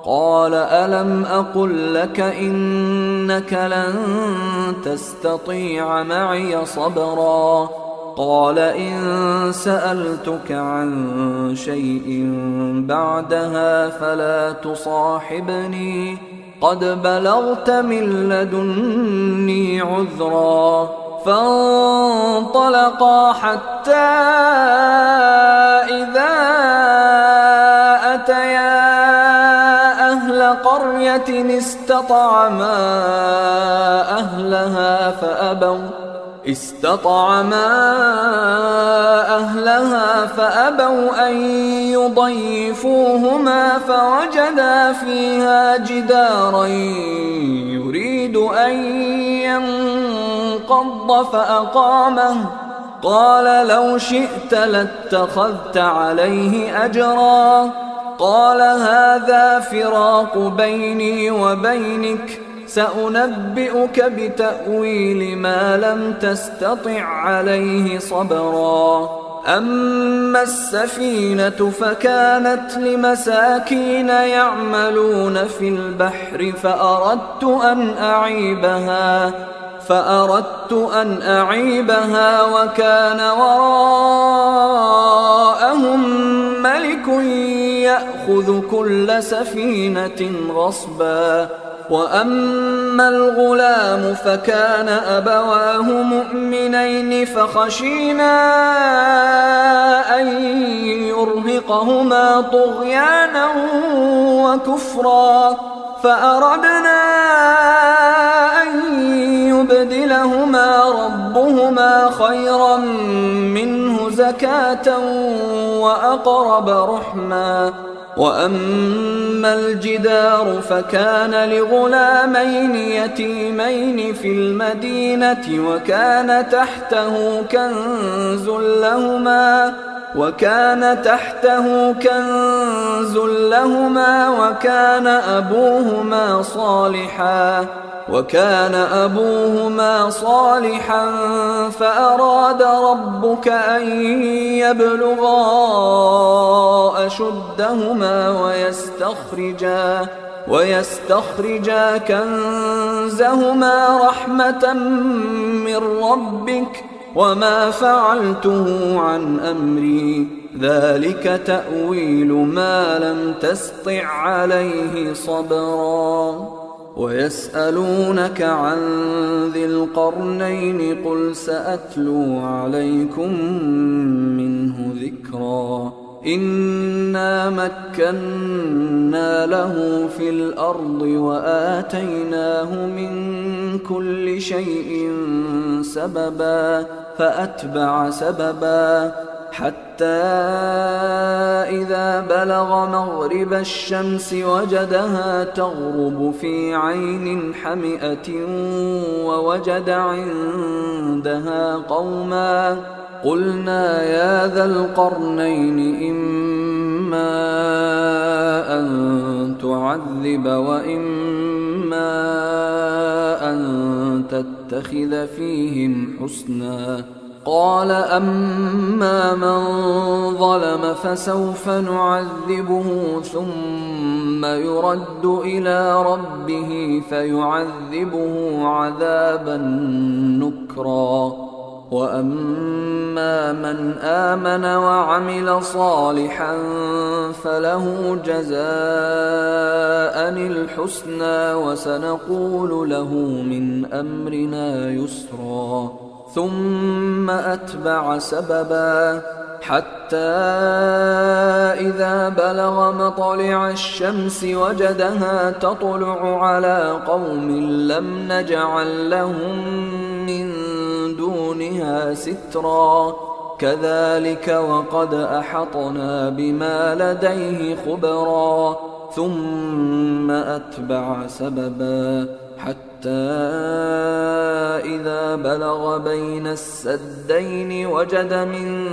قال ألم أقل لك إنك لن تستطيع معي صبرا قال إن سألتك عن شيء بعدها فلا تصاحبني قد بلغت من لدني عذرا فانطلقا حتى إذا أتيا أهل قرية استطعما أهلها فأبوا أن يضيفوهما فوجدا فيها جدارا يريد أن ينقض فأقامه قال لو شئت لاتخذت عليه أجرا قال هذا فراق بيني وبينك سأنبئك بتأويل ما لم تستطع عليه صبرا أما السفينة فكانت لمساكين يعملون في البحر فأردت أن أعيبها وكان وراءهم ملك يأخذ كل سفينة غصبا وأما الغلام فكان أبواه مؤمنين فخشينا أن يرهقهما طغيانا وكفرا فأردنا أن يبدلهما ربهما خيرا منه زكاة وأقرب رحما وأما الجدار فكان لغلامين يتيمين في المدينة وكان تحته كنز لهما وكان أبوهما صالحا فأراد ربك أن يبلغا أشدهما ويستخرجا كنزهما رحمة من ربك وما فعلته عن أمري ذلك تأويل ما لم تسطع عليه صبرا ويسألونك عن ذي القرنين قل سأتلو عليكم منه ذكرا إنا مكنا له في الأرض وآتيناه من كل شيء سببا فأتبع سببا حتى إذا بلغ مغرب الشمس وجدها تغرب في عين حمئة ووجد عندها قوما قلنا يا ذا القرنين إما أن تعذب وإما أن تتخذ فيهم حسنا قال أما من ظلم فسوف نعذبه ثم يرد إلى ربه فيعذبه عذابا نكرا وأما من آمن وعمل صالحا فله جزاء الحسنى وسنقول له من أمرنا يسرا ثم أتبع سببا حتى إذا بلغ مطلع الشمس وجدها تطلع على قوم لم نجعل لهم من دونها سترا كذلك وقد أحطنا بما لديه خبرا ثم أتبع سببا حتى إذا بلغ بين السدين وجد من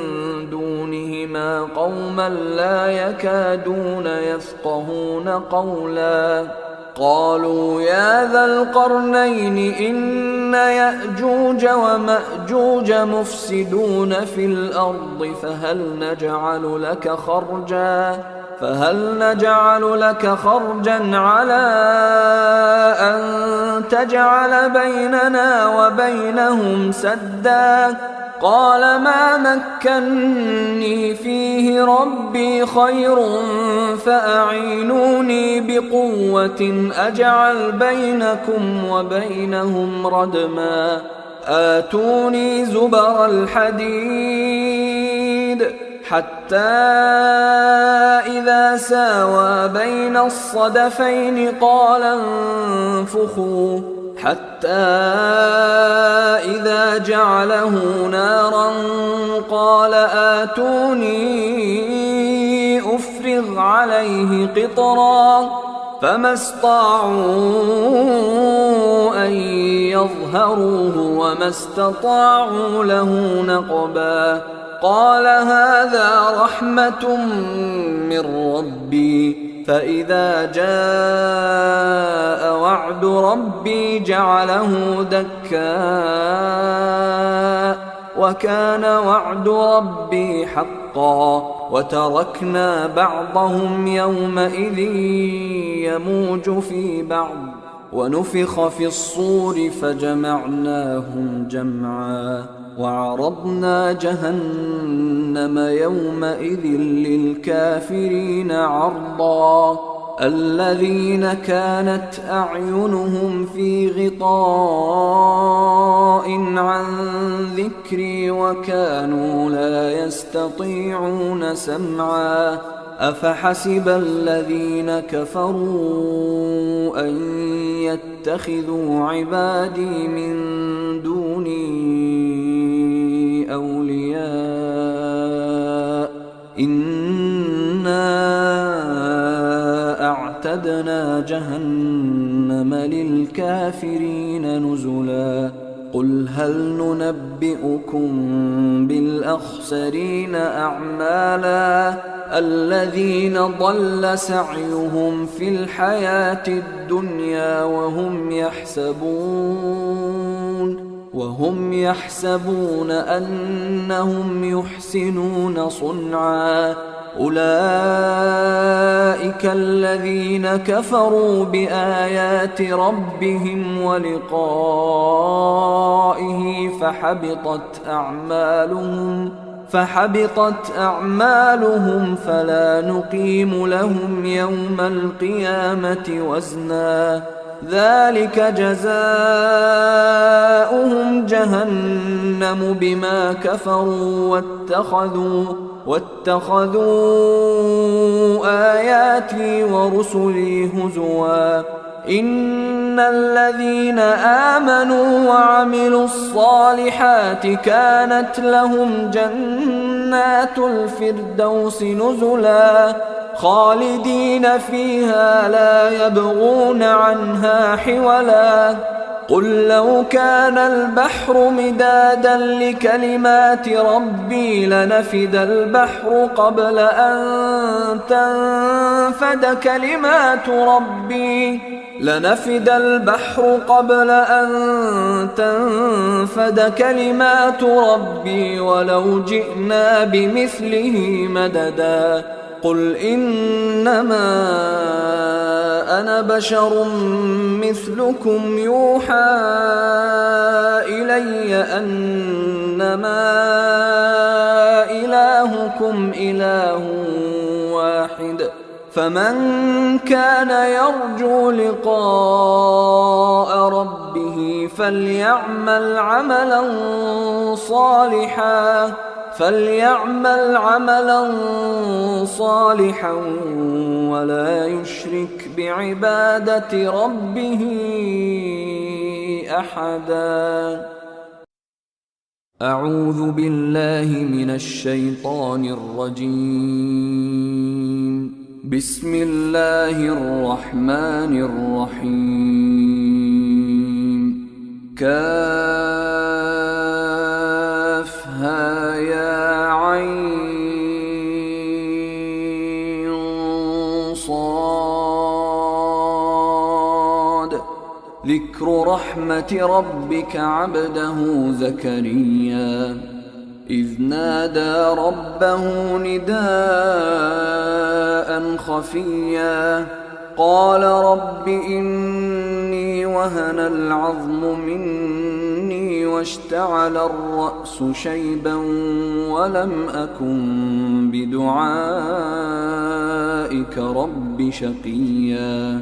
دونهما قوما لا يكادون يفقهون قولا قالوا يا ذا القرنين إن يأجوج ومأجوج مفسدون في الأرض فهل نجعل لك خرجا على أن تجعل بيننا وبينهم سدا؟ قال ما مكني فيه ربي خير فأعينوني بقوة أجعل بينكم وبينهم ردما آتوني زبر الحديد حتى إذا ساوى بين الصدفين قال انفخوا حتى إذا جعله نارا قال آتوني أفرغ عليه قطرا فما استطاعوا أن يظهروه وما استطاعوا له نقبا قال هذا رحمة من ربي فإذا جاء وعد ربي جعله دكا وكان وعد ربي حقا وتركنا بعضهم يومئذ يموج في بعض ونفخ في الصور فجمعناهم جمعا وعرضنا جهنم يومئذ للكافرين عرضا الذين كانت أعينهم في غطاء عن ذكري وكانوا لا يستطيعون سمعا أفحسب الذين كفروا أن يتخذوا عبادي من دوني أولياء إنا أعتدنا جهنم للكافرين نزلا قل هل ننبئكم بالأخسرين أعمالا الذين ضل سعيهم في الحياة الدنيا وهم يحسبون أنهم يحسنون صنعا أولئك الذين كفروا بآيات ربهم ولقائه فحبطت أعمالهم فلا نقيم لهم يوم القيامة وزنا ذلك جزاؤهم جهنم بما كفروا واتخذوا آياتي ورسلي هزوا إن الذين آمنوا وعملوا الصالحات كانت لهم جنات الفردوس نزلا خالدين فيها لا يبغون عنها حولا قل لو كان البحر مدادا لكلمات ربي لنفد البحر قبل أن تنفد كلمات ربي ولو جئنا بمثله مددا قل إنما أنا بشر مثلكم يوحى إلي أنما إلهكم إله واحد فمن كان يرجو لقاء ربه فليعمل عملا صالحا ولا يشرك بعبادة ربه أحدا أعوذ بالله من الشيطان الرجيم بسم الله الرحمن الرحيم كافها يا عين صاد ذكر رحمة ربك عبده زكريا إذ نادى ربه نداء دعاء خفيا. قال رب إني وهن العظم مني واشتعل الرأس شيبا ولم أكن بدعائك رب شقيا.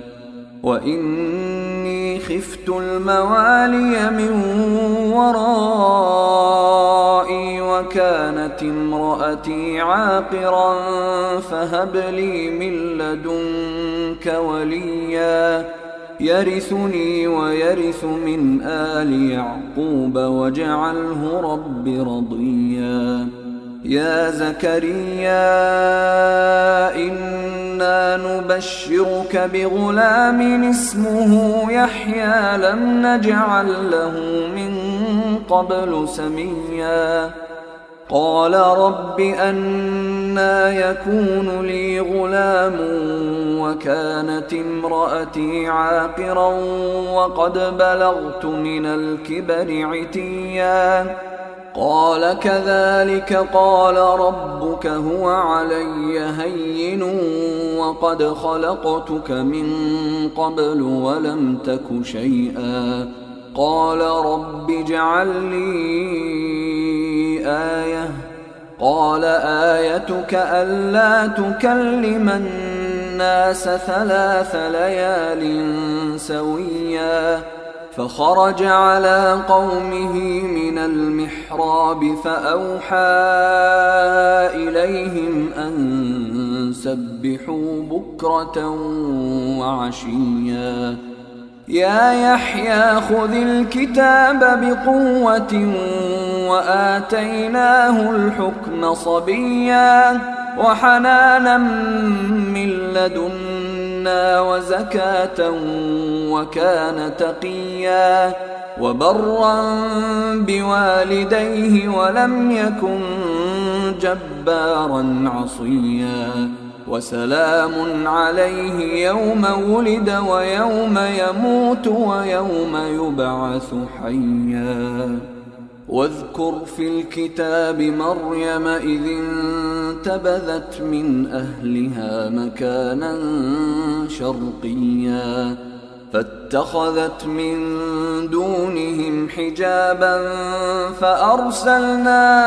وإني خفت الموالي من ورائي وكانت امرأتي عاقرا فهب لي من لدنك وليا يرثني ويرث من آل يعقوب واجعله رب رضيا. يا زكريا إنا نبشرك بغلام اسمه يحيى لم نجعل له من قبل سميا. قال رب أنى يكون لي غلام وكانت امرأتي عاقرا وقد بلغت من الكبر عتيا. قال كذلك قال ربك هو علي هين وقد خلقتك من قبل ولم تك شيئا. قال رب اجعل لي آية. قال آيتك ألا تكلم الناس 3 ليال سويا. فخرج على قومه من المحراب فأوحى إليهم أن سبحوا بكرة وعشيا. يا يحيى خذ الكتاب بقوة وآتيناه الحكم صبيا وحنانا من لدنا وزكاة وكان تقيا وبرا بوالديه ولم يكن جبارا عصيا. وسلام عليه يوم ولد ويوم يموت ويوم يبعث حيا. واذكر في الكتاب مريم إذ انتبذت من أهلها مكانا شرقيا فاتخذت من دونهم حجابا فأرسلنا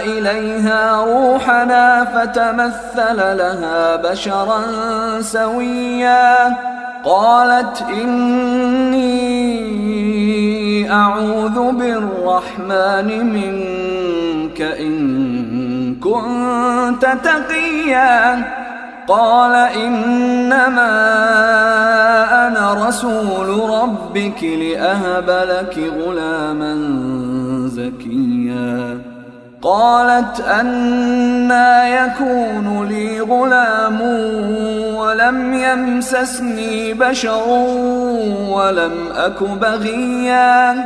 إليها روحنا فتمثل لها بشرا سويا. قالت إني أعوذ بالرحمن منك إن كنت تقيا. قال إنما أنا رسول ربك لأهب لك غلاما زكيا. قالت أنى يكون لي غلام ولم يمسسني بشر ولم أك بغيا.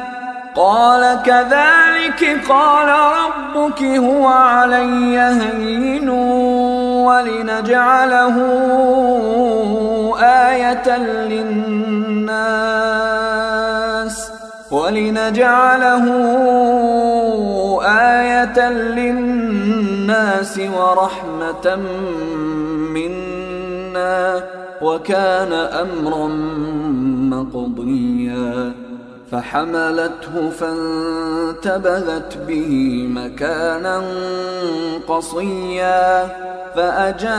قال كذلك قال ربك هو علي هين ولنجعله آية للناس ورحمة منا وكان أمرا مقضيا. فحملته فانتبذت به مكانا قصيا فأجاءها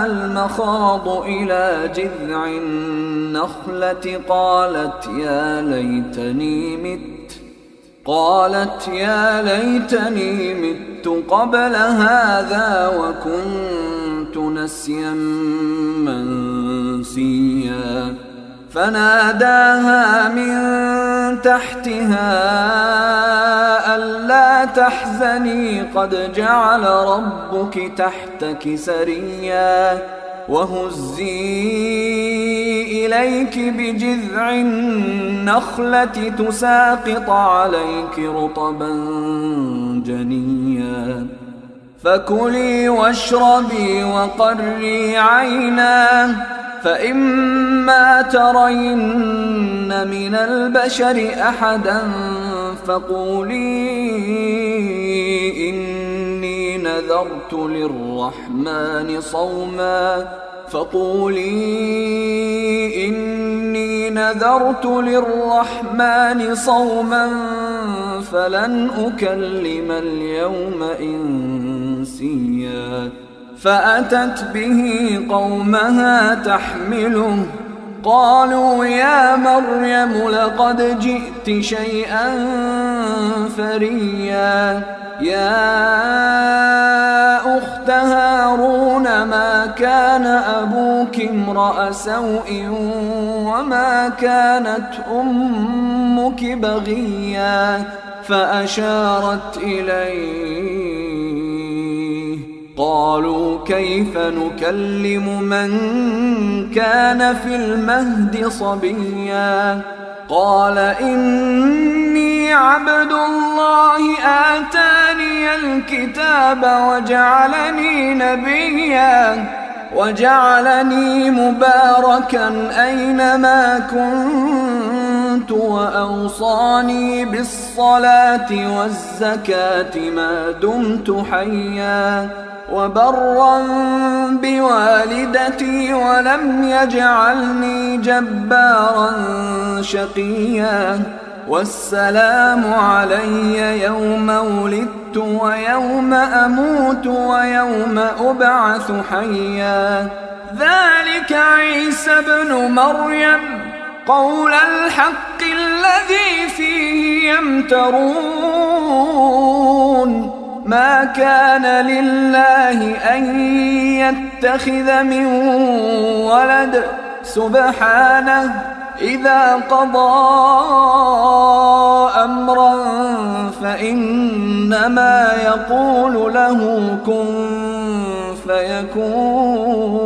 المخاض إلى جذع النخلة قالت يا ليتني مت قبل هذا وكنت نسيا منسيا. فناداها من تحتها ألا تحزني قد جعل ربك تحتك سريا وهزي إليك بجذع النخلة تساقط عليك رطبا جنيا. فكلي واشربي وقري عينا فإما ترين من البشر أحدا فقولي إني نذرت للرحمن صوما فلن أكلم اليوم إنسيا فأتت به قومها تحمله قالوا يا مريم لقد جئت شيئا فريا يا أخت هارون ما كان أبوك امرأ سوء وما كانت أمك بغيا فأشارت إليه قالوا كيف نكلم من كان في المهد صبيا قال إني عبد الله آتاني الكتاب وجعلني نبيا وجعلني مباركا أينما كنت وأوصاني بالصلاة والزكاة ما دمت حيا وبرا بوالدتي ولم يجعلني جبارا شقيا والسلام علي يوم ولدت ويوم أموت ويوم أبعث حيا ذلك عيسى ابن مريم قول الحق الذي فيه يمترون ما كان لله أن يتخذ من ولد سبحانه إذا قضى أمرا فإنما يقول له كن فيكون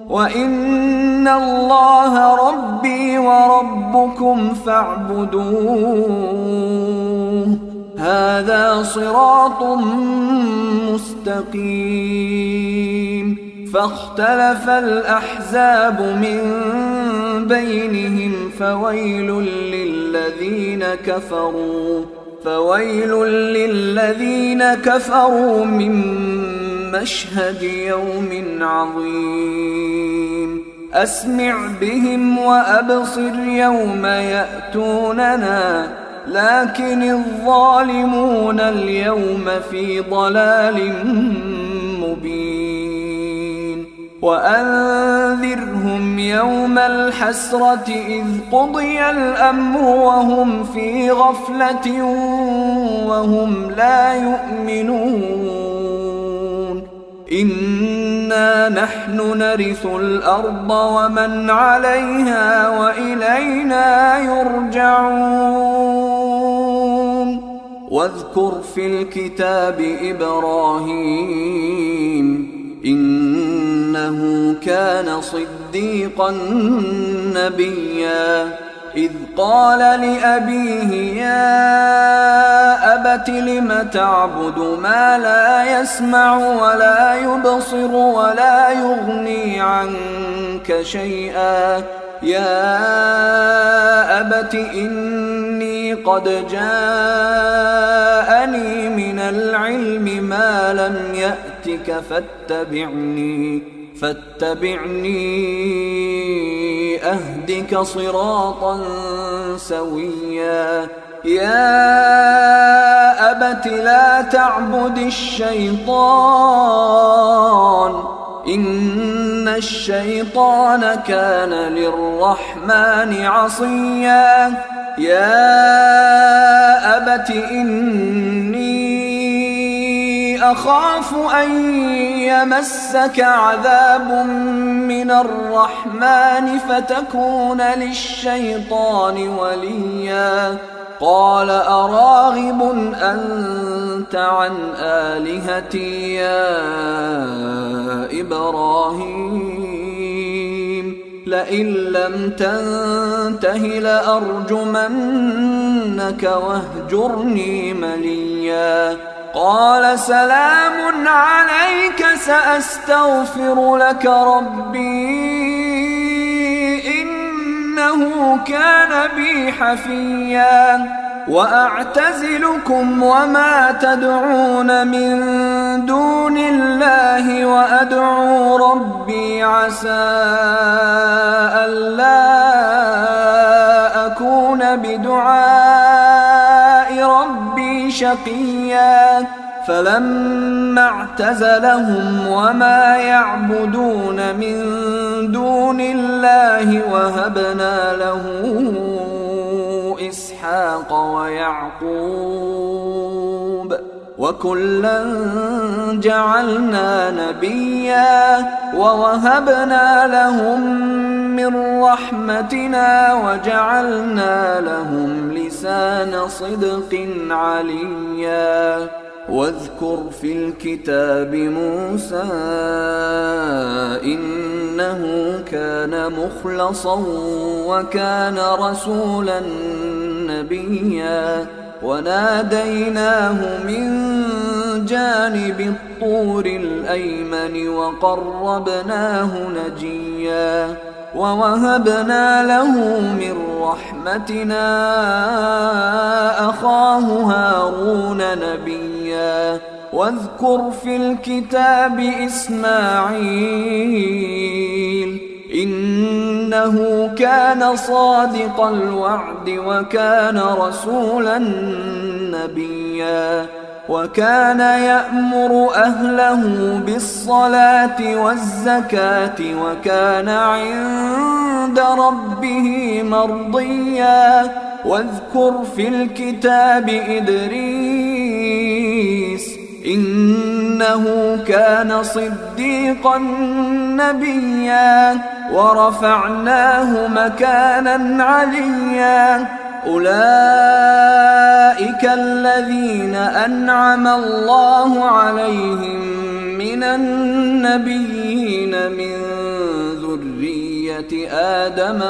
وإن الله ربي وربكم فاعبدوه هذا صراط مستقيم فاختلف الأحزاب من بينهم فويل للذين كفروا من مشهد يوم عظيم أسمع بهم وأبصر يوم يأتوننا لكن الظالمون اليوم في ضلال مبين وأنذرهم يوم الحسرة إذ قضي الأمر وهم في غفلة وهم لا يؤمنون إنا نحن نرث الأرض ومن عليها وإلينا يرجعون واذكر في الكتاب إبراهيم إنه كان صديقا نبيا إذ قال لأبيه يا أبت لم تعبد ما لا يسمع ولا يبصر ولا يغني عنك شيئا يا أبت إني قد جاءني من العلم ما لم يأتك فاتبعني أهدك صراطا سويا يا أبت لا تعبد الشيطان إن الشيطان كان للرحمن عصيا يا أبت إني أخاف أن يمسك عذاب من الرحمن فتكون للشيطان وليا قال أراغب أنت عن آلهتي يا إبراهيم لئن لم تنته لأرجمنك واهجرني مليا قال سلام عليك سأستغفر لك ربي إنه كان بي حفيا وأعتزلكم وما تدعون من دون الله وأدعو ربي عسى ألا أكون بدعاء ربي شقيا فلما اعتزلهم وما يعبدون من دون الله وهبنا له إسحاق ويعقوب وكلا جعلنا نبيا ووهبنا لهم من رحمتنا وجعلنا لهم لسان صدق عليا واذكر في الكتاب موسى إنه كان مخلصا وكان رسولا نبيا وناديناه من جانب الطور الأيمن وقربناه نجيا ووهبنا له من رحمتنا أخاه هارون نبيا واذكر في الكتاب إسماعيل إنه كان صادق الوعد وكان رسولا نبيا وكان يأمر أهله بالصلاة والزكاة وكان عند ربه مرضيا واذكر في الكتاب إدريس إنه كان صديقا نبيا ورفعناه مكانا عليا أولئك الذين أنعم الله عليهم من النبيين من ذرية آدم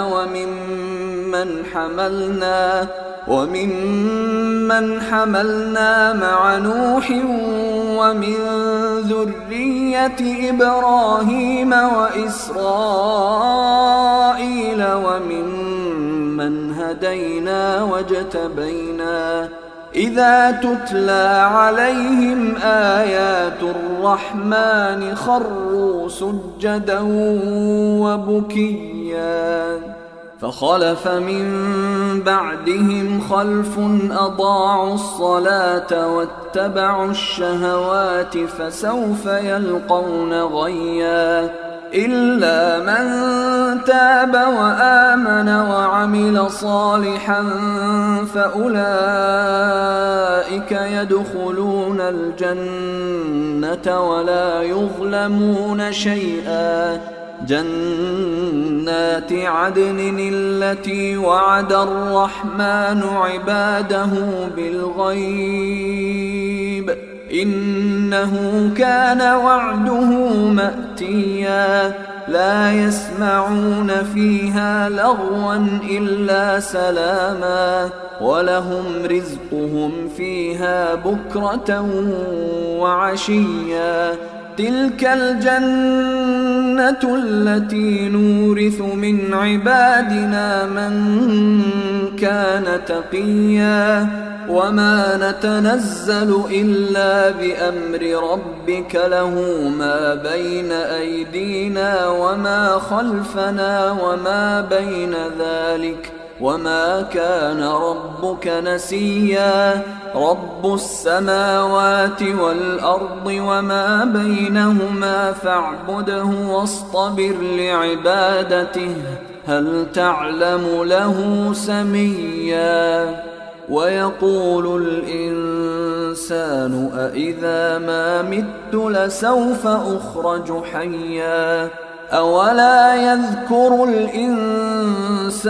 وممن حملنا مع نوح ومن ذرية إبراهيم وإسرائيل وممن هدينا واجتبينا إذا تتلى عليهم آيات الرحمن خروا سجدا وبكيا فخلف من بعدهم خلف أضاعوا الصلاة واتبعوا الشهوات فسوف يلقون غيا إلا من تاب وآمن وعمل صالحا فأولئك يدخلون الجنة ولا يظلمون شيئا جنات عدن التي وعد الرحمن عباده بالغيب إنه كان وعده مأتيا لا يسمعون فيها لغوا إلا سلاما ولهم رزقهم فيها بكرة وعشيا تلك الجنة التي نورث من عبادنا من كان تقيا وما نتنزل إلا بأمر ربك له ما بين أيدينا وما خلفنا وما بين ذلك وما كان ربك نسيا رب السماوات والأرض وما بينهما فاعبده واصطبر لعبادته هل تعلم له سميا ويقول الإنسان أإذا ما مت لسوف أخرج حيا أولا يذكر الإنسان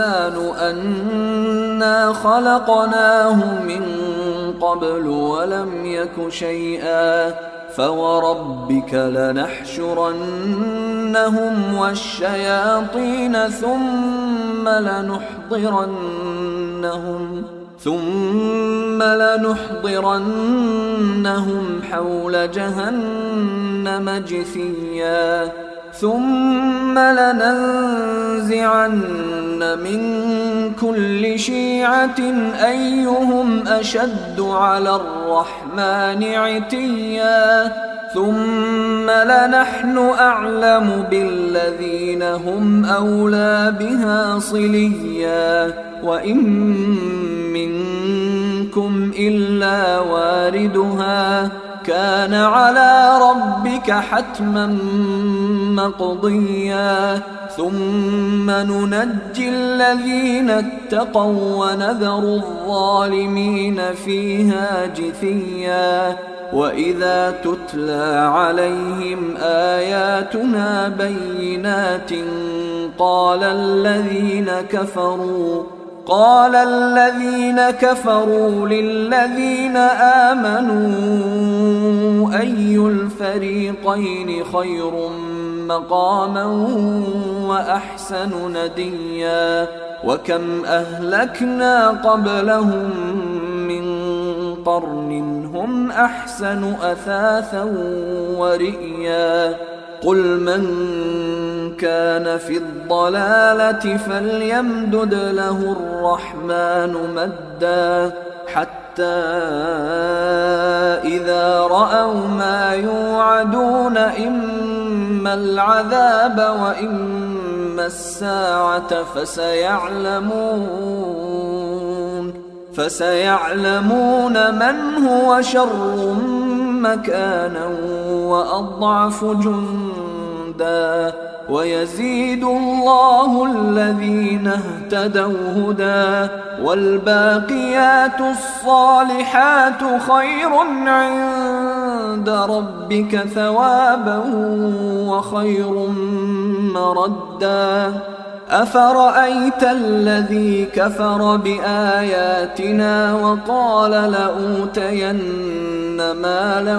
أنا خلقناه من قبل ولم يك شيئا فوربك لنحشرنهم والشياطين ثم ثم لنحضرنهم حول جهنم جثيا ثم لننزعن من كل شيعة أيهم أشد على الرحمن عتيا ثم لنحن أعلم بالذين هم أولى بها صليا وإن منكم إلا واردها كان على ربك حتما مقضيا ثم ننجي الذين اتقوا ونذر الظالمين فيها جثيا وإذا تتلى عليهم آياتنا بينات قال الذين كفروا للذين آمنوا أي الفريقين خير مقاما وأحسن نديا وكم أهلكنا قبلهم من قرن هم أحسن أثاثا ورئيا قل من كان في الضلالة فليمدد له الرحمن مدا حتى إذا رأوا ما يوعدون إما العذاب وإما الساعة فسيعلمون من هو شر مكانا وأضعف جندا ويزيد الله الذين اهتدوا هدى والباقيات الصالحات خير عند ربك ثوابا وخير مردا أفرأيت الذي كفر بآياتنا وقال لأوتين مالا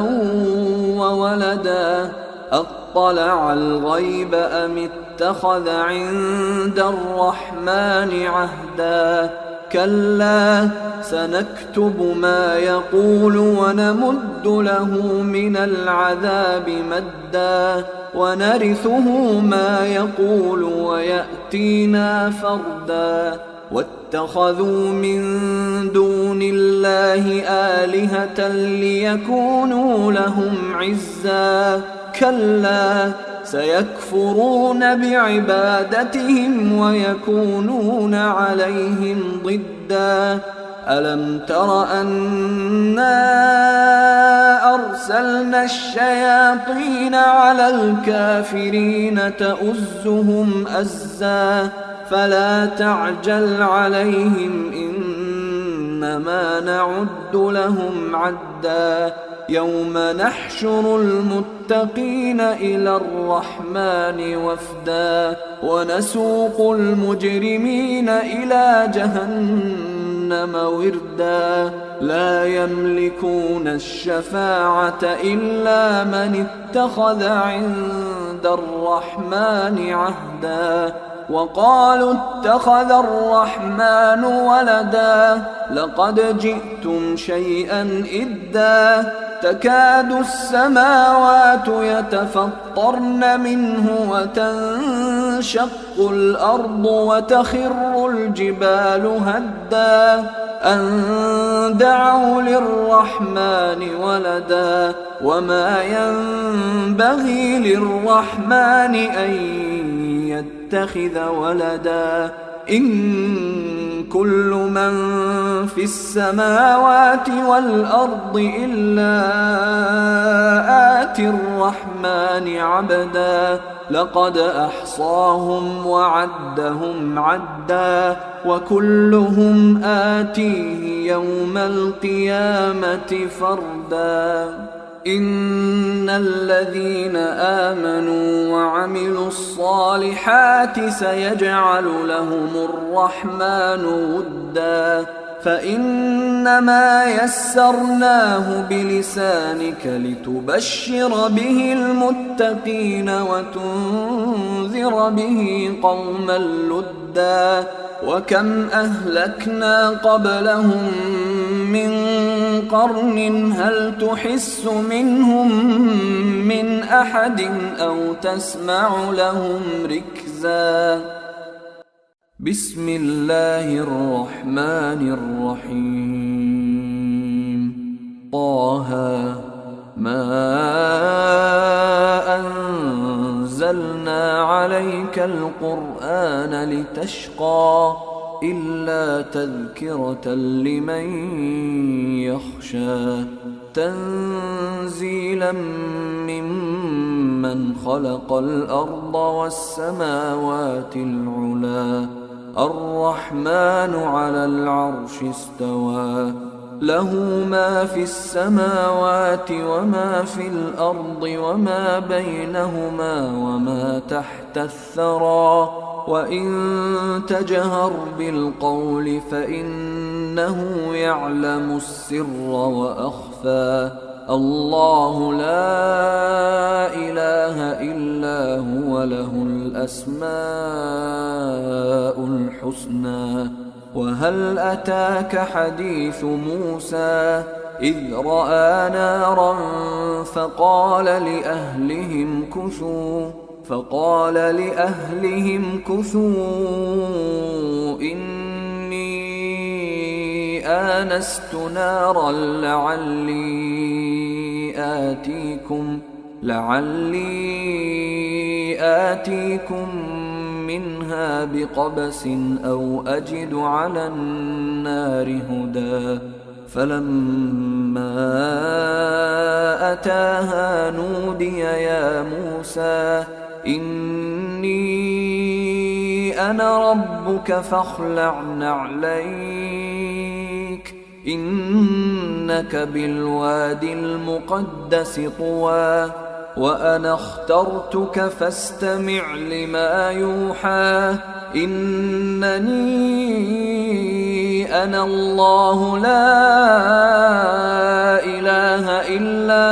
وولدا أطلع الغيب أم اتخذ عند الرحمن عهدا كلا سنكتب ما يقول ونمد له من العذاب مدا ونرثه ما يقول ويأتينا فردا واتخذوا من دون الله آلهة ليكونوا لهم عزا كلا سيكفرون بعبادتهم ويكونون عليهم ضدا ألم تر أنا أرسلنا الشياطين على الكافرين تؤزهم أزا فلا تعجل عليهم إنما نعد لهم عدا يوم نحشر المتقين إلى الرحمن وفدا ونسوق المجرمين إلى جهنم وردا لا يملكون الشفاعة إلا من اتخذ عند الرحمن عهدا وقالوا اتخذ الرحمن ولدا لقد جئتم شيئا إدا تكاد السماوات يتفطرن منه وتنشق الأرض وتخر الجبال هدا أن دعوا للرحمن ولدا وما ينبغي للرحمن أن يتخذ ولدا إن كل من في السماوات والأرض إلا آتي الرحمن عبدا لقد أحصاهم وعدهم عدا وكلهم آتيه يوم القيامة فردا إن الذين آمنوا وعملوا الصالحات سيجعل لهم الرحمن ودا فإنما يسرناه بلسانك لتبشر به المتقين وتنذر به قوما لدا وكم أهلكنا قبلهم من قرن هل تحس منهم من أحد أو تسمع لهم ركزا بسم الله الرحمن الرحيم طه ما أنزلنا عليك القرآن لتشقى إلا تذكرة لمن يخشى تنزيلا ممن خلق الأرض والسماوات العلى الرحمن على العرش استوى له ما في السماوات وما في الأرض وما بينهما وما تحت الثرى وإن تجهر بالقول فإنه يعلم السر وأخفى الله لا إله إلا هو له الأسماء الحسنى وهل أتاك حديث موسى إذ رأى نارا فقال لأهلهم كثوا إني آنست نارا لعلي آتيكم منها بقبس أو أجد على النار هدى فلما أتاها نودي يا موسى إني أنا ربك فاخلع نعليك إنك بالوادي المقدس طوى وأنا اخترتك فاستمع لما يوحى إنني أنا الله لا إله إلا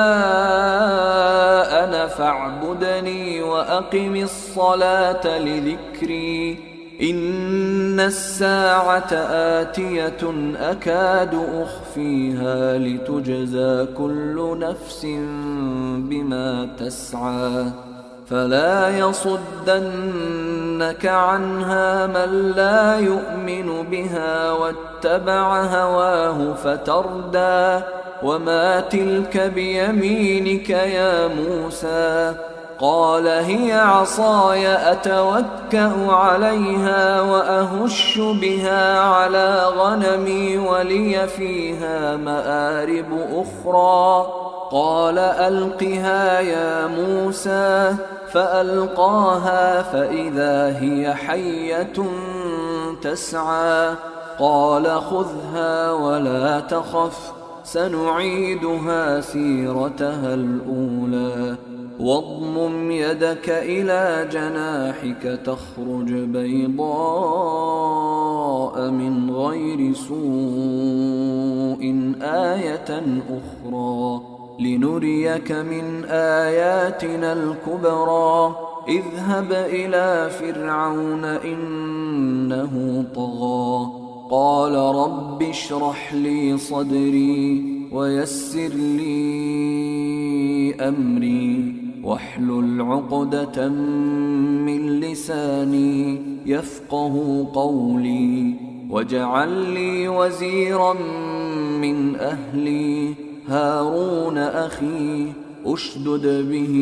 أنا فاعبدني وأقم الصلاة لذكري إن الساعة آتية أكاد أخفيها لتجزى كل نفس بما تسعى فلا يصدنك عنها من لا يؤمن بها واتبع هواه فتردى وما تلك بيمينك يا موسى قال هي عصاي أتوكأ عليها وأهش بها على غنمي ولي فيها مآرب أخرى قال ألقها يا موسى فألقاها فإذا هي حية تسعى قال خذها ولا تخف سنعيدها سيرتها الأولى واضمم يدك إلى جناحك تخرج بيضاء من غير سوء آية أخرى لنريك من آياتنا الكبرى اذهب إلى فرعون إنه طغى قال رب اشرح لي صدري ويسر لي أمري واحلل عقدة من لساني يفقه قولي واجعل لي وزيرا من أهلي هارون أخي أشدد به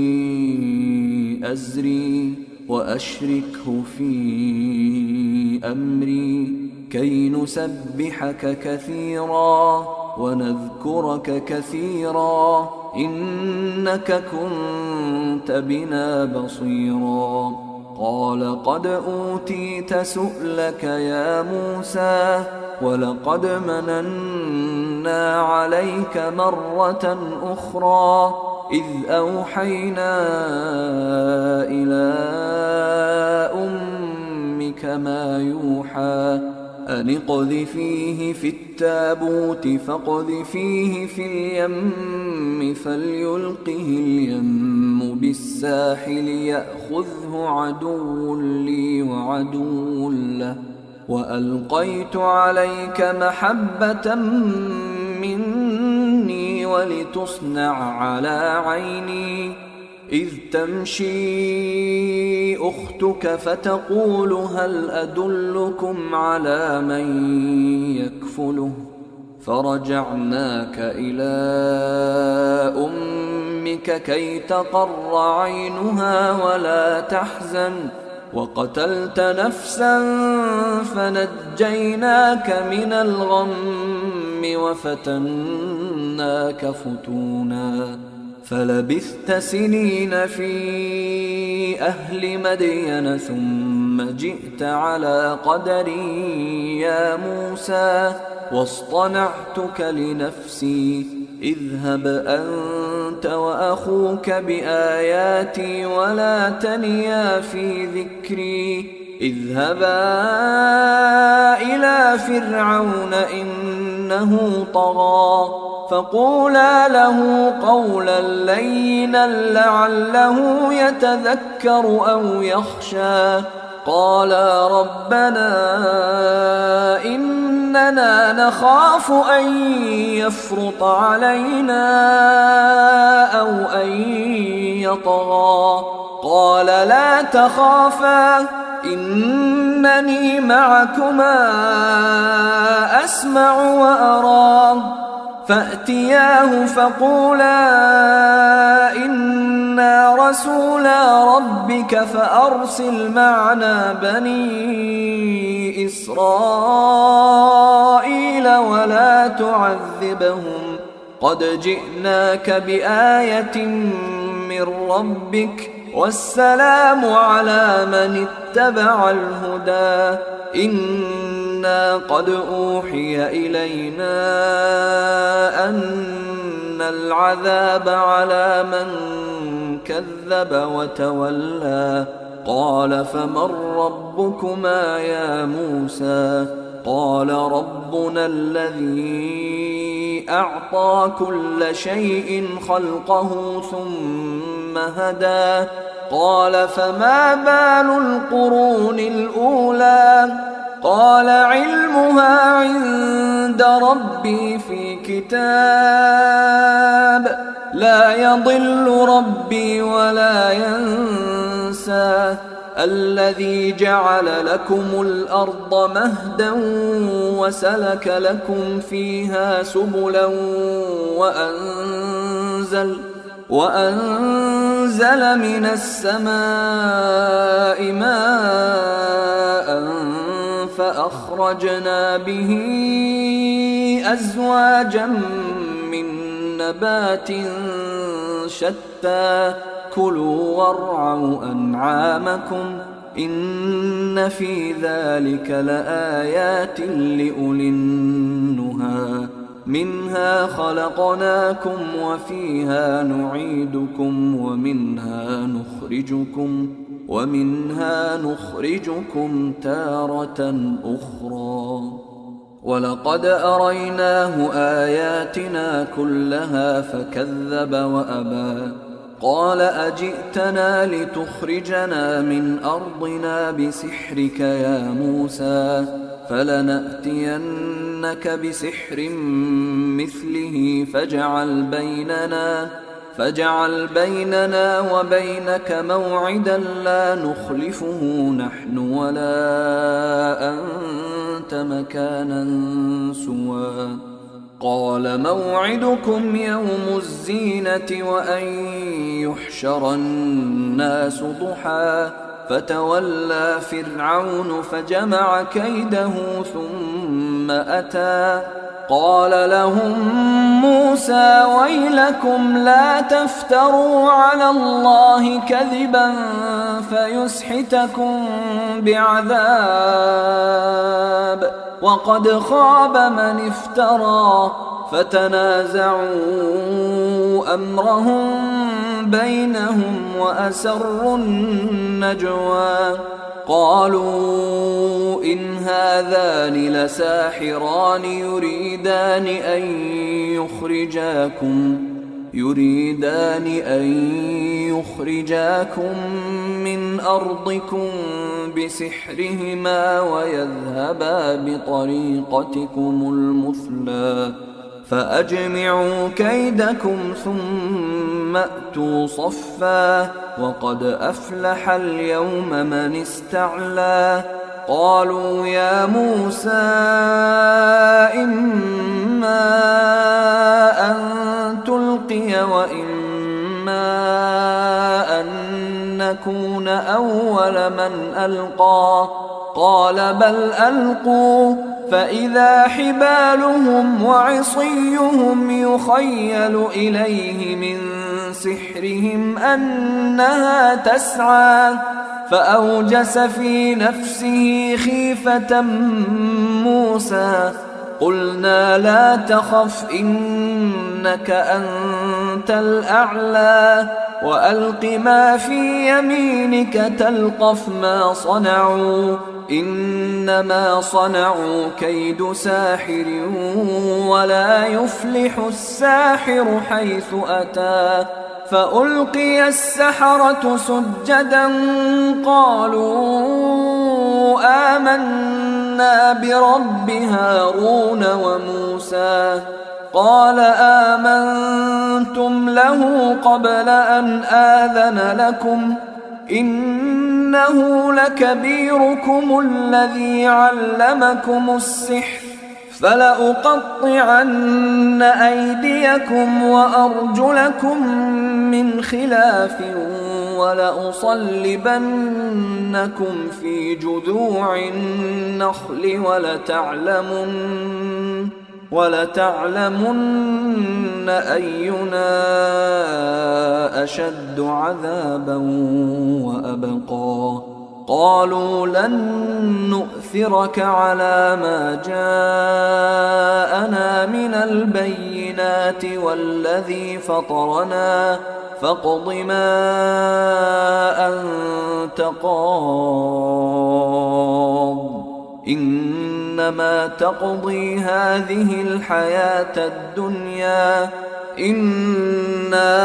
أزري وأشركه في أمري كي نسبحك كثيرا ونذكرك كثيرا إنك كنت بنا بصيرا قال قد أوتيت سؤلك يا موسى ولقد مننا عليك مرة أخرى إذ أوحينا إلى أمك ما يوحى أن اقذفيه في التابوت فاقذفيه في اليم فليلقه اليم بالساحل يأخذه عدو لي وعدو له وألقيت عليك محبة مني ولتصنع على عيني إذ تمشي أختك فتقول هل أدلكم على من يكفله فرجعناك إلى أمك كي تقر عينها ولا تحزن وقتلت نفسا فنجيناك من الغم وفتناك فتونا فلبثت سنين في أهل مدين ثم جئت على قدري يا موسى واصطنعتك لنفسي اذهب أنت وأخوك بآياتي ولا تنيا في ذكري اذهبا إلى فرعون إنه طغى فقولا له قولا لينا لعله يتذكر أو يخشى قالا ربنا إننا نخاف أن يفرط علينا أو أن يطغى قال لا تخافا إنني معكما أسمع وأرى فأتياه فقولا إنا رسولا ربك فأرسل معنا بني إسرائيل ولا تعذبهم قد جئناك بآية من ربك والسلام على من اتبع الهدى إنا قد أوحي إلينا أن العذاب على من كذب وتولى قال فمن ربكما يا موسى قال ربنا الذي أعطى كل شيء خلقه ثم هدى قال فما بال القرون الأولى قال علمها عند ربي في كتاب لا يضل ربي ولا ينسى الذي جعل لكم الأرض مهدا وسلك لكم فيها سبلا وأنزل من السماء ماء فأخرجنا به أزواجا من نبات شتى كلوا وارعوا أنعامكم إن في ذلك لآيات لأولي النهى منها خلقناكم وفيها نعيدكم ومنها نخرجكم تارة أخرى ولقد أريناه آياتنا كلها فكذب وأبى قال أجئتنا لتخرجنا من أرضنا بسحرك يا موسى فلنأتينك بسحر مثله فاجعل بيننا وبينك موعدا لا نخلفه نحن ولا أنت مكانا سوى قال موعدكم يوم الزينة وأن يحشر الناس ضحى فتولى فرعون فجمع كيده ثم أتى قال لهم موسى ويلكم لا تفتروا على الله كذبا فيسحتكم بعذاب وقد خاب من افترى فتنازعوا أمرهم بينهم وأسروا النجوى قالوا إن هذان لساحران يريدان أن يخرجاكم من أرضكم بسحرهما ويذهبا بطريقتكم المثلى فأجمعوا كيدكم ثم أتوا صفا وقد أفلح اليوم من استعلى قالوا يا موسى إما أن تلقي وإما أن نكون أول من ألقى قال بل ألقوا فإذا حبالهم وعصيهم يخيل إليه من سحرهم أنها تسعى فأوجس في نفسه خيفة موسى قلنا لا تخف إنك أنت الأعلى وألق ما في يمينك تلقف ما صنعوا إنما صنعوا كيد ساحر ولا يفلح الساحر حيث أتى فألقي السحرة سجدا قالوا آمنا برب هارون وموسى قال آمنتم له قبل أن آذن لكم إنه لكبيركم الذي علمكم السحر فلأقطعن أيديكم وأرجلكم من خلاف ولأصلبنكم في جذوع النخل ولتعلمن أينا أشد عذابا وأبقى قالوا لن نؤثرك على ما جاءنا من البينات والذي فطرنا فاقض ما أنت قاض إنما تقضي هذه الحياة الدنيا إنا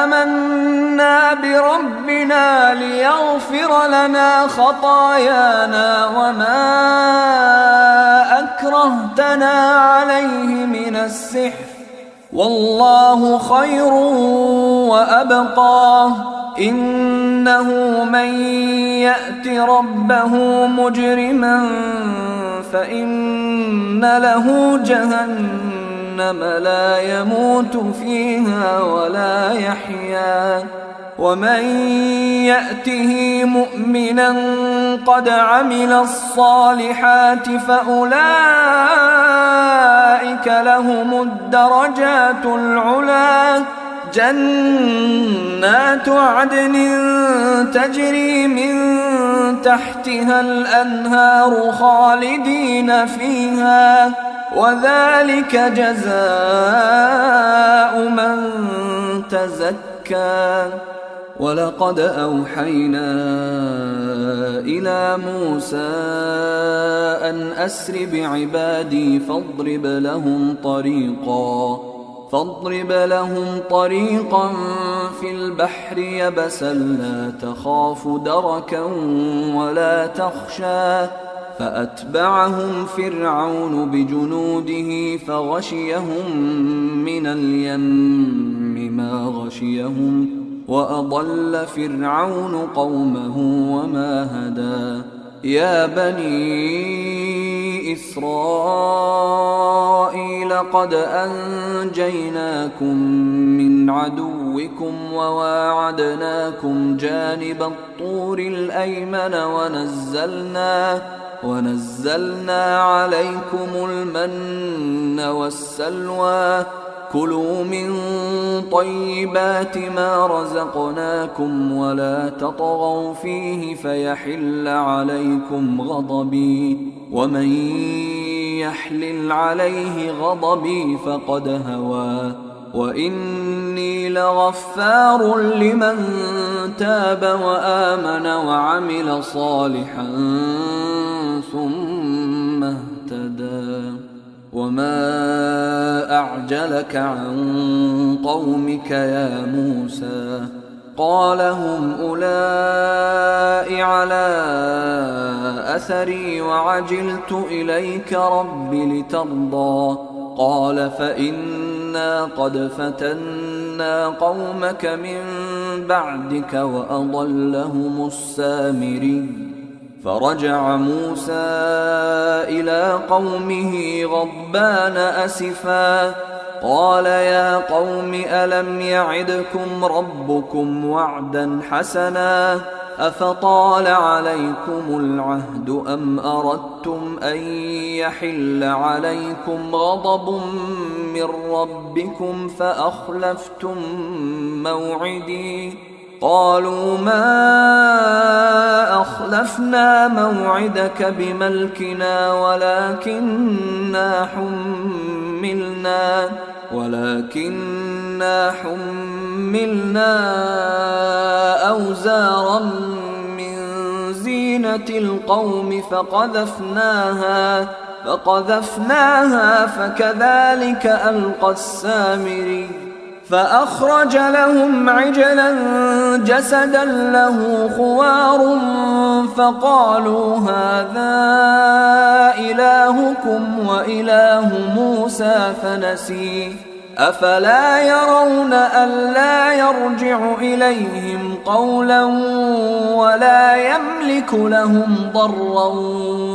آمنا بربنا ليغفر لنا خطايانا وما أكرهتنا عليه من السحر والله خير وأبقى إنه من يأت ربه مجرما فإن له جهنم لا يموت فيها ولا يحيا ومن يأته مؤمنا قد عمل الصالحات فأولئك لهم الدرجات العلى جنات عدن تجري من تحتها الأنهار خالدين فيها وذلك جزاء من تزكى ولقد أوحينا إلى موسى أن أسر بعبادي فاضرب لهم طريقا في البحر يبسا لا تخاف دركا ولا تخشى فأتبعهم فرعون بجنوده فغشيهم من اليم ما غشيهم وأضل فرعون قومه وما هدى يا بني إسرائيل قد أنجيناكم من عدوكم وواعدناكم جانب الطور الأيمن ونزلنا عليكم المن والسلوى كلوا من طيبات ما رزقناكم ولا تطغوا فيه فيحل عليكم غضبي ومن يحلل عليه غضبي فقد هوى وإني لغفار لمن تاب وآمن وعمل صالحا ثم اهتدى وما أعجلك عن قومك يا موسى قال هم أولئك على أثري وعجلت إليك رب لترضى قال فإنا قد فتنا قومك من بعدك وأضلهم السامري فرجع موسى إلى قومه غضبان أسفا قال يا قوم ألم يعدكم ربكم وعدا حسنا أفطال عليكم العهد أم أردتم أن يحل عليكم غضب من ربكم فأخلفتم موعدي قالوا ما أخلفنا موعدك بملكنا ولكننا حملنا أوزارا من زينة القوم فقذفناها فكذلك ألقى السامري فأخرج لهم عجلا جسدا له خوار فقالوا هذا إلهكم وإله موسى فنسي أفلا يرون ألا يرجع إليهم قولا ولا يملك لهم ضرا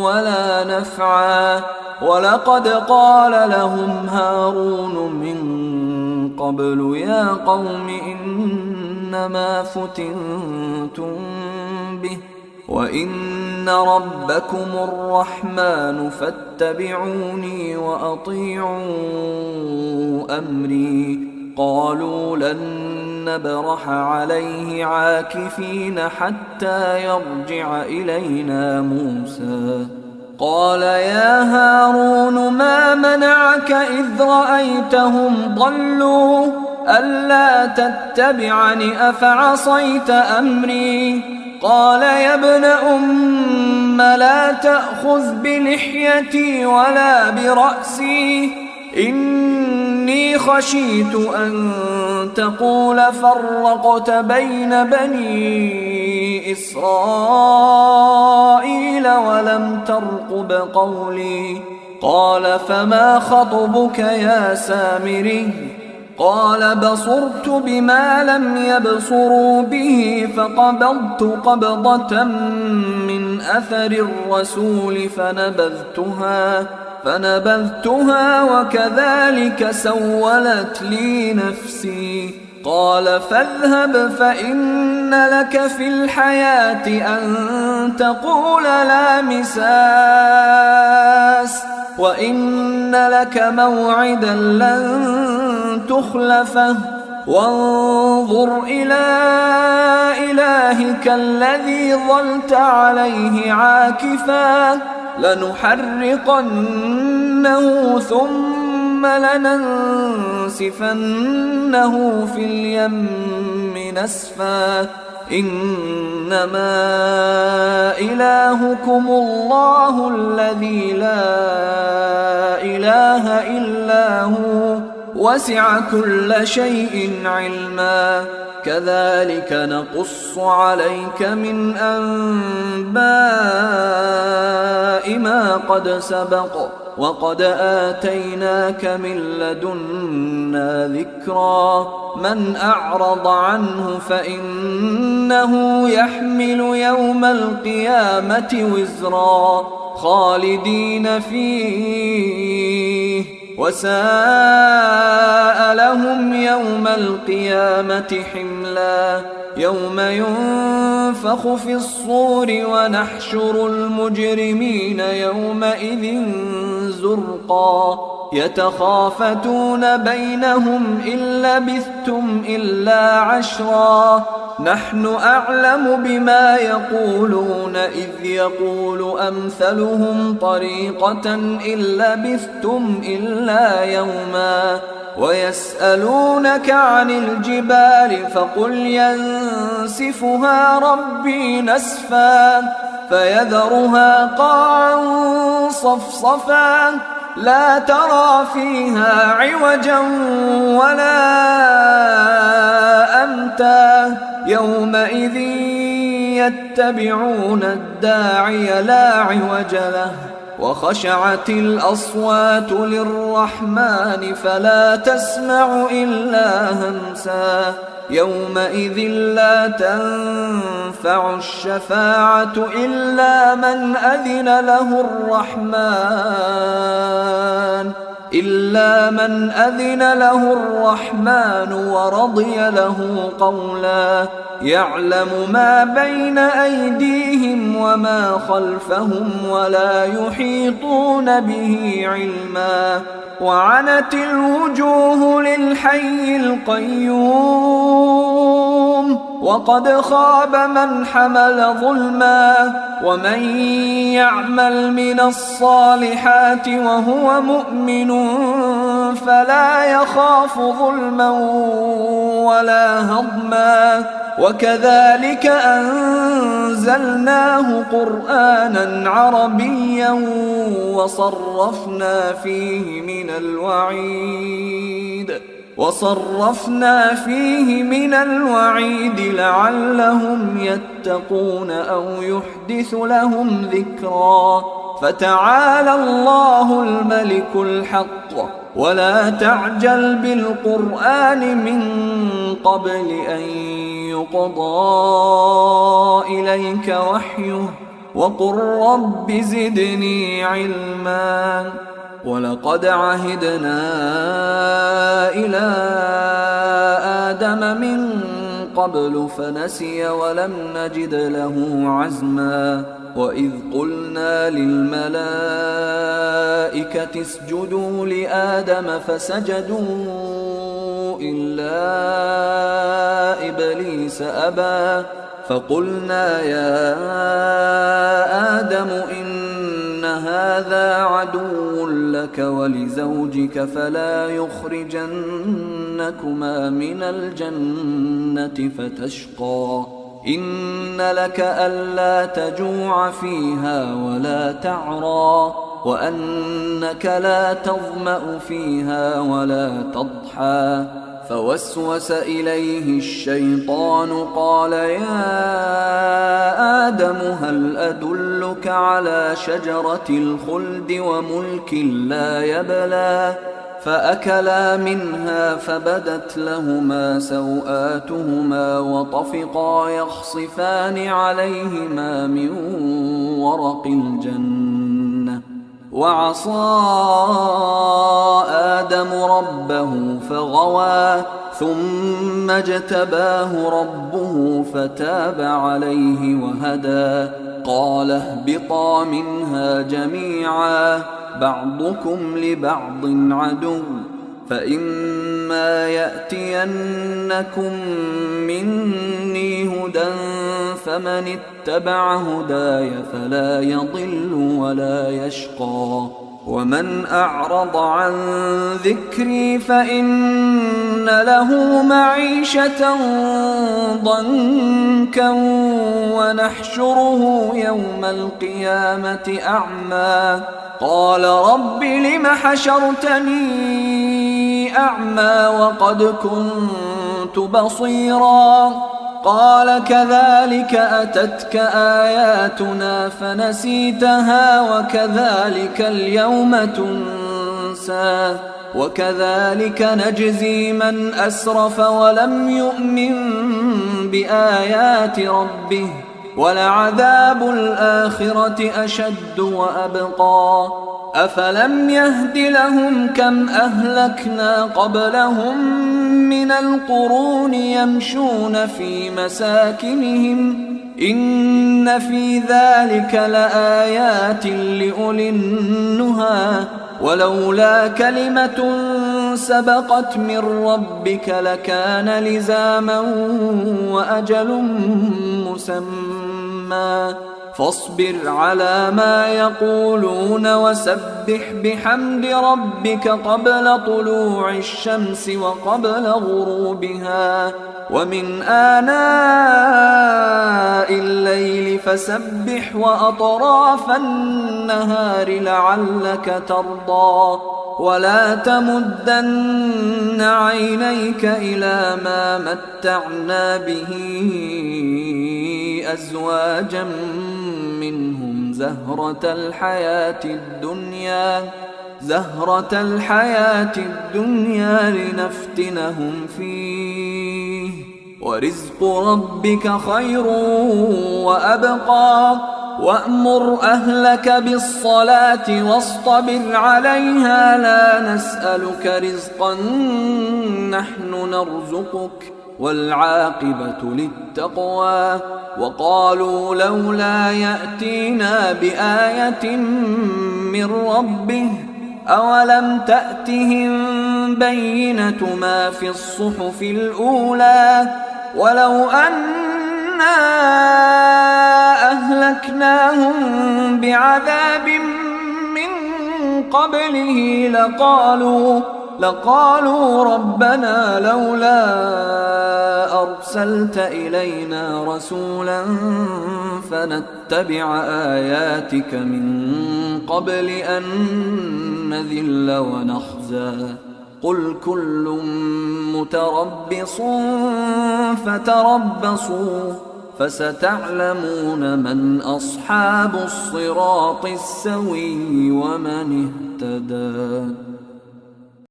ولا نفعا ولقد قال لهم هارون من قبل يا قوم إنما فتنتم به وإن ربكم الرحمن فاتبعوني وأطيعوا أمري قالوا لن نبرح عليه عاكفين حتى يرجع إلينا موسى قال يا هارون ما منعك إذ رأيتهم ضلوا ألا تتبعني أفعصيت أمري قال يا ابن أم لا تأخذ بلحيتي ولا برأسي إني خشيت أن تقول فرقت بين بني إسرائيل ولم ترقب قولي قال فما خطبك يا سامري قال بصرت بما لم يبصروا به فقبضت قبضة من أثر الرسول فنبذتها وكذلك سولت لي نفسي قال فاذهب فإن لك في الحياة أن تقول لا مساس وإن لك موعدا لن تخلفه وانظر إلى إلهك الذي ظلت عليه عاكفا لنحرقنه ثم لننسفنه في اليم نسفا إنما إلهكم الله الذي لا إله إلا هو وسع كل شيء علما كذلك نقص عليك من أنباء ما قد سبق وقد آتيناك من لدنا ذكرا من أعرض عنه فإنه يحمل يوم القيامة وزرا خالدين فيه وساء لهم يوم القيامة حملا يوم ينفخ في الصور ونحشر المجرمين يومئذ زرقا يتخافتون بينهم إن لبثتم إلا عشرا نحن أعلم بما يقولون إذ يقول أمثلهم طريقة إن لبثتم إلا يوما ويسألونك عن الجبال فقل ينسفها ربي نسفا فيذرها قاعا صفصفا لا ترى فيها عوجا ولا أمتا يومئذ يتبعون الداعي لا عوج له وخشعت الأصوات للرحمن فلا تسمع إلا همسا يومئذ لا تنفع الشفاعة إلا من أذن له الرحمن ورضي له قولا يعلم ما بين أيديهم وما خلفهم ولا يحيطون به علما وعنت الوجوه للحي القيوم وقد خاب من حمل ظلما ومن يعمل من الصالحات وهو مؤمن فلا يخاف ظلما ولا هضما وكذلك أنزلناه قرآنا عربيا وصرفنا فيه من الوعيد لعلهم يتقون أو يحدث لهم ذكرا فتعالى الله الملك الحق ولا تعجل بالقرآن من قبل أن يقضى إليك وحيه وقل رب زدني علما ولقد عهدنا إلى آدم من قبل فنسي ولم نجد له عزما وإذ قلنا للملائكة اسجدوا لآدم فسجدوا إلا إبليس أبى فقلنا يا آدم إن هذا عدو لك ولزوجك فلا يخرجنكما من الجنة فتشقى إن لك ألا تجوع فيها ولا تعرى وأنك لا تظمأ فيها ولا تضحى فوسوس إليه الشيطان قال يا آدم هل أدلك على شجرة الخلد وملك لا يبلى فأكلا منها فبدت لهما سوآتهما وطفقا يخصفان عليهما من ورق الجنة وعصى آدم ربه فغوى ثم اجتباه ربه فتاب عليه وهدى قال اهبطا منها جميعا بعضكم لبعض عدو فإما يأتينكم مني هدى فمن اتبع هداي فلا يضل ولا يشقى ومن أعرض عن ذكري فإن له معيشة ضنكا ونحشره يوم القيامة أعمى قال رب لم حشرتني أعمى وقد كنت بصيرا قال كذلك أتتك آياتنا فنسيتها وكذلك اليوم تنسى وكذلك نجزي من أسرف ولم يؤمن بآيات ربه ولعذاب الآخرة أشد وأبقى أفلم يهد لهم كم أهلكنا قبلهم من القرون يمشون في مساكنهم إن في ذلك لآيات لأولي النهى ولولا كلمة سبقت من ربك لكان لزاما وأجل مسمى فاصبر على ما يقولون وسبح بحمد ربك قبل طلوع الشمس وقبل غروبها ومن آناء الليل فسبح وأطراف النهار لعلك ترضى ولا تمدن عينيك إلى ما متعنا به أزواجا منهم زهرة الحياة الدنيا لنفتنهم فيه ورزق ربك خير وأبقى وأمر أهلك بالصلاة واصطبر عليها لا نسألك رزقا نحن نرزقك والعاقبة للتقوى وقالوا لولا يأتينا بآية من ربه أولم تأتهم بينة ما في الصحف الأولى ولو أنا أهلكناهم بعذاب من قبله لقالوا ربنا لولا أرسلت إلينا رسولا فنتبع آياتك من قبل أن نذل ونخزى قل كل متربص فتربصوا فستعلمون من أصحاب الصراط السوي ومن اهتدى.